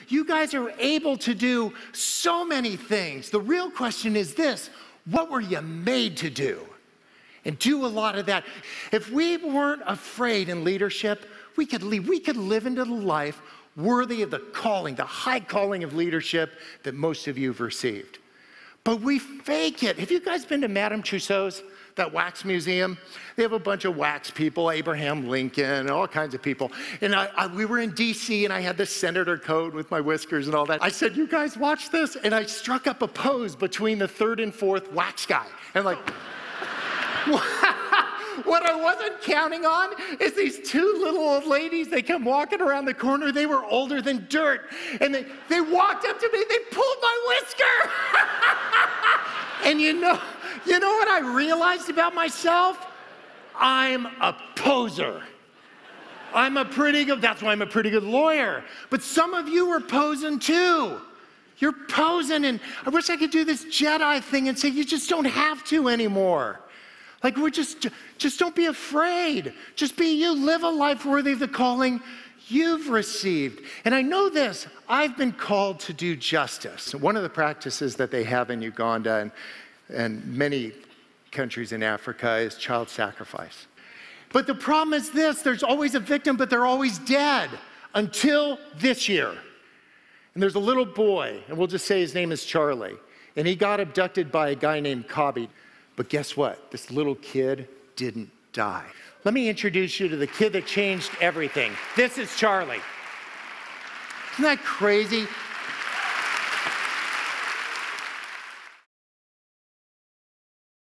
You guys are able to do so many things. The real question is this: what were you made to do? And do a lot of that. If we weren't afraid in leadership, we could live into the life worthy of the calling, the high calling of leadership that most of you have received. But we fake it. Have you guys been to Madame Tussauds, that wax museum? They have a bunch of wax people, Abraham Lincoln, all kinds of people. And we were in DC, and I had this senator coat with my whiskers and all that. I said, you guys watch this? And I struck up a pose between the third and fourth wax guy. And like, what I wasn't counting on is these two little old ladies. They come walking around the corner. They were older than dirt. And they walked up to me. They pulled my whisker. And you know what I realized about myself? I'm a poser. That's why I'm a pretty good lawyer. But some of you are posing too. You're posing, and I wish I could do this Jedi thing and say, you just don't have to anymore. Like, we're just don't be afraid. Just be you. Live a life worthy of the calling you've received. And I know this, I've been called to do justice. One of the practices that they have in Uganda and many countries in Africa is child sacrifice. But the problem is this: there's always a victim, but they're always dead until this year. And there's a little boy, and we'll just say his name is Charlie, and he got abducted by a guy named Kabi. But guess what? This little kid didn't die. Let me introduce you to the kid that changed everything. This is Charlie. Isn't that crazy?